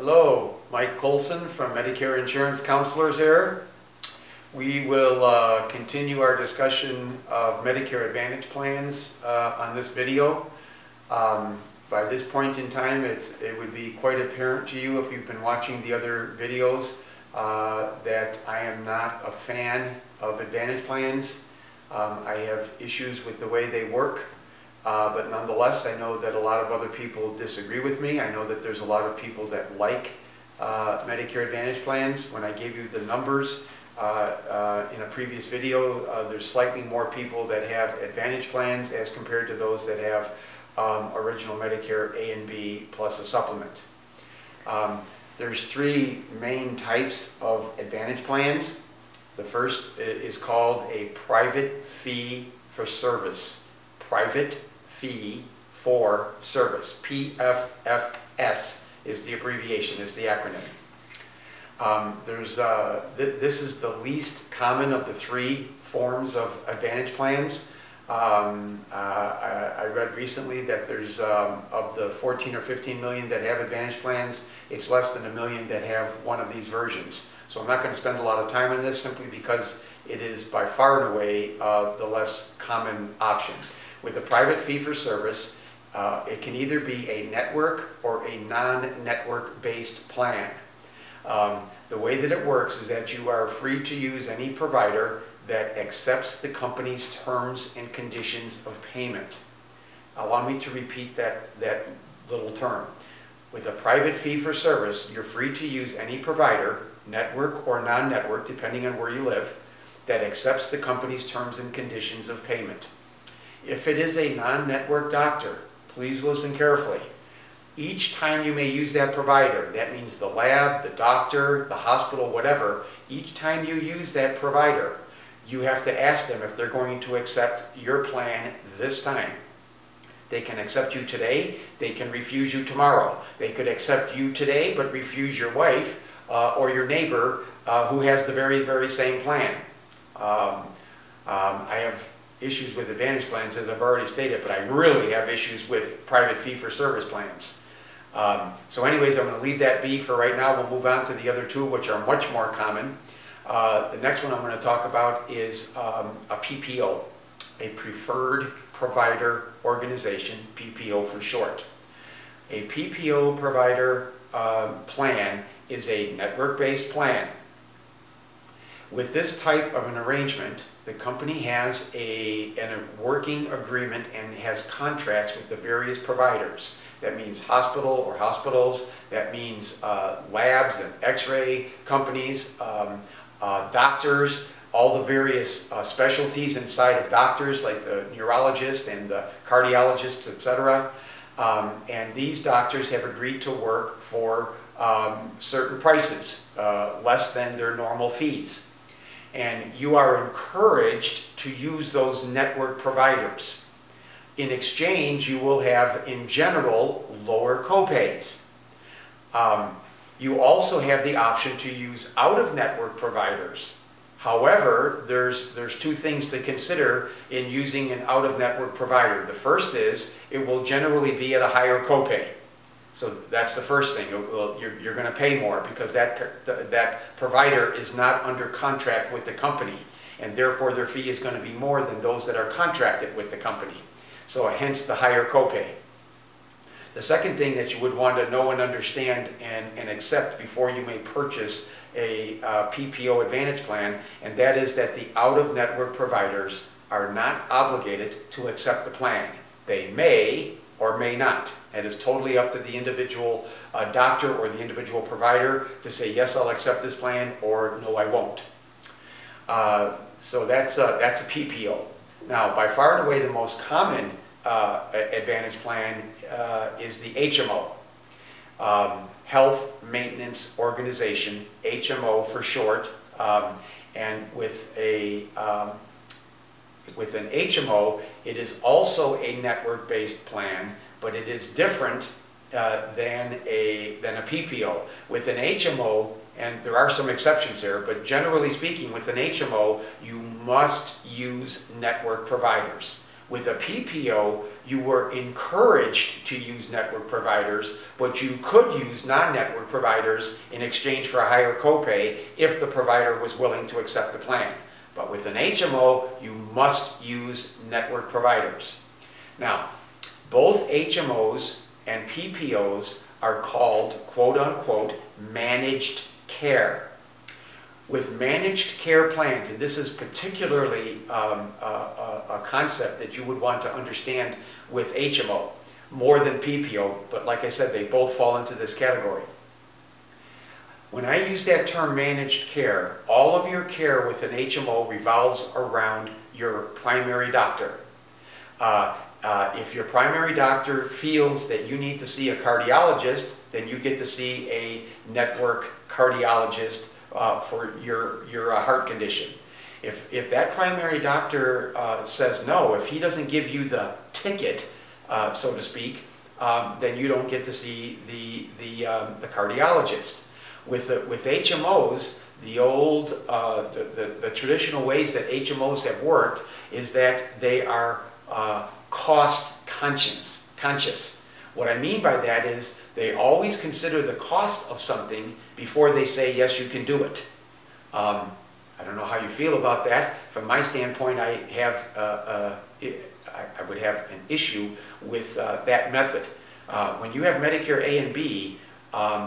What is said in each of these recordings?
Hello, Mike Colson from Medicare Insurance Counselors here. We will continue our discussion of Medicare Advantage plans on this video. By this point in time, it would be quite apparent to you if you've been watching the other videos that I am not a fan of Advantage plans. I have issues with the way they work. But nonetheless, I know that a lot of other people disagree with me. I know that there's a lot of people that like Medicare Advantage plans. When I gave you the numbers in a previous video, there's slightly more people that have Advantage plans as compared to those that have original Medicare A and B plus a supplement. There's three main types of Advantage plans. The first is called a private fee for service. Private fee for service. PFFS is the abbreviation, is the acronym. This is the least common of the three forms of Advantage plans. I read recently that there's, of the 14 or 15 million that have Advantage plans, it's less than 1 million that have one of these versions. So I'm not going to spend a lot of time on this simply because it is by far and away the less common option. With a private fee-for-service, it can either be a network or a non-network based plan. The way that it works is that you are free to use any provider that accepts the company's terms and conditions of payment. Allow me to repeat that little term. With a private fee-for-service, you're free to use any provider, network or non-network, depending on where you live, that accepts the company's terms and conditions of payment. If it is a non-network doctor, please listen carefully. Each time you may use that provider, that means the lab, the doctor, the hospital, whatever, each time you use that provider, you have to ask them if they're going to accept your plan this time. They can accept you today, they can refuse you tomorrow. They could accept you today but refuse your wife or your neighbor who has the very, very same plan. I have issues with Advantage plans, as I've already stated, but I really have issues with private fee-for-service plans. So anyways, I'm going to leave that be for right now. We'll move on to the other two, which are much more common. The next one I'm going to talk about is a PPO, a Preferred Provider Organization, PPO for short. A PPO provider plan is a network-based plan. With this type of an arrangement, the company has a working agreement and has contracts with the various providers. That means hospital or hospitals, that means labs and x-ray companies, doctors, all the various specialties inside of doctors like the neurologist and the cardiologist, etc. And these doctors have agreed to work for certain prices, less than their normal fees. And you are encouraged to use those network providers. In exchange, you will have, in general, lower copays. You also have the option to use out-of-network providers. However, there's two things to consider in using an out-of-network provider. The first is it will generally be at a higher copay. So that's the first thing. You're going to pay more because that provider is not under contract with the company, and therefore their fee is going to be more than those that are contracted with the company. So hence the higher copay. The second thing that you would want to know and understand and accept before you may purchase a PPO Advantage plan, and that is that the out-of-network providers are not obligated to accept the plan. They may or may not. It is totally up to the individual doctor or the individual provider to say, yes, I'll accept this plan, or no, I won't. So that's a PPO. Now, by far and away, the most common Advantage plan is the HMO, Health Maintenance Organization, HMO for short. And with an HMO, it is also a network-based plan, but it is different than a PPO. With an HMO, and there are some exceptions here, but generally speaking, with an HMO, you must use network providers. With a PPO, you were encouraged to use network providers, but you could use non-network providers in exchange for a higher copay if the provider was willing to accept the plan. But with an HMO, you must use network providers. Now, both HMOs and PPOs are called, quote unquote, managed care. With managed care plans, and this is particularly a concept that you would want to understand with HMO, more than PPO, but like I said, they both fall into this category. When I use that term managed care, all of your care with an HMO revolves around your primary doctor. If your primary doctor feels that you need to see a cardiologist, then you get to see a network cardiologist for your heart condition. If that primary doctor says no, if he doesn't give you the ticket, so to speak, then you don't get to see the cardiologist. With HMOs, the traditional ways that HMOs have worked is that they are cost conscious. What I mean by that is they always consider the cost of something before they say, yes, you can do it. I don't know how you feel about that. From my standpoint, I would have an issue with that method. When you have Medicare A and B,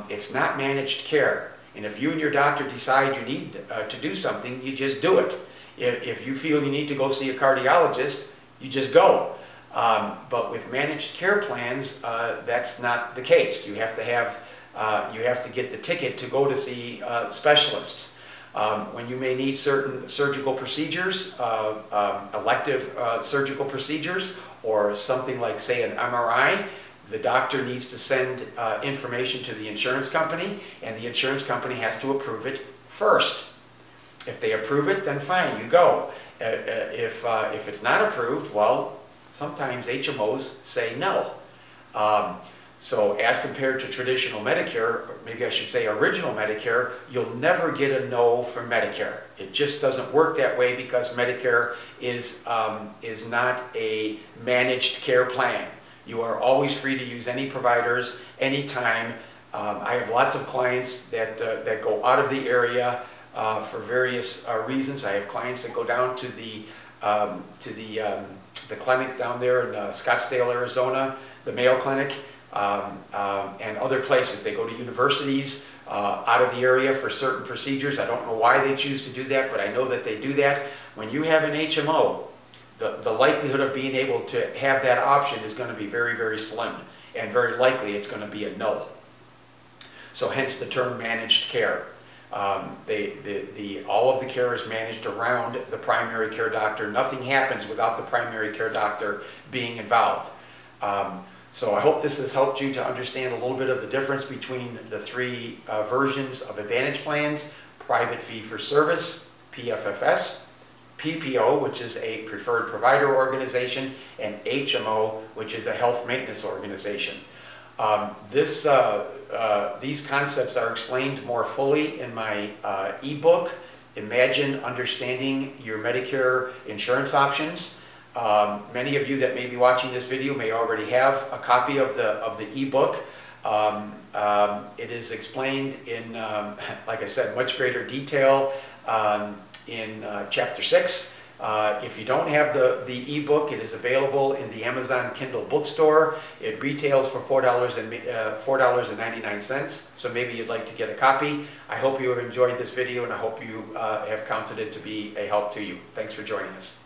it's not managed care. And if you and your doctor decide you need to do something, you just do it. If you feel you need to go see a cardiologist, you just go. But with managed care plans, that's not the case. You have to get the ticket to go to see specialists. When you may need certain surgical procedures, elective surgical procedures, or something like, say, an MRI, the doctor needs to send information to the insurance company, and the insurance company has to approve it first. If they approve it, then fine, you go. If it's not approved, well, sometimes HMOs say no. So as compared to traditional Medicare, or maybe I should say original Medicare, you'll never get a no from Medicare. It just doesn't work that way because Medicare is not a managed care plan. You are always free to use any providers, anytime. I have lots of clients that go out of the area for various reasons. I have clients that go down to the clinic down there in Scottsdale, Arizona, the Mayo Clinic, and other places. They go to universities out of the area for certain procedures. I don't know why they choose to do that, but I know that they do that. When you have an HMO, the likelihood of being able to have that option is going to be very, very slim, and very likely it's going to be a no. So hence the term managed care. All of the care is managed around the primary care doctor. Nothing happens without the primary care doctor being involved. So I hope this has helped you to understand a little bit of the difference between the three versions of Advantage plans: private fee-for-service, PFFS, PPO, which is a preferred provider organization, and HMO, which is a health maintenance organization. These concepts are explained more fully in my ebook, Imagine Understanding Your Medicare Insurance Options. Many of you that may be watching this video may already have a copy of the ebook. It is explained in, like I said, much greater detail in Chapter 6. If you don't have the ebook, it is available in the Amazon Kindle bookstore. It retails for $4.99, so maybe you'd like to get a copy. I hope you have enjoyed this video, and I hope you have counted it to be a help to you. Thanks for joining us.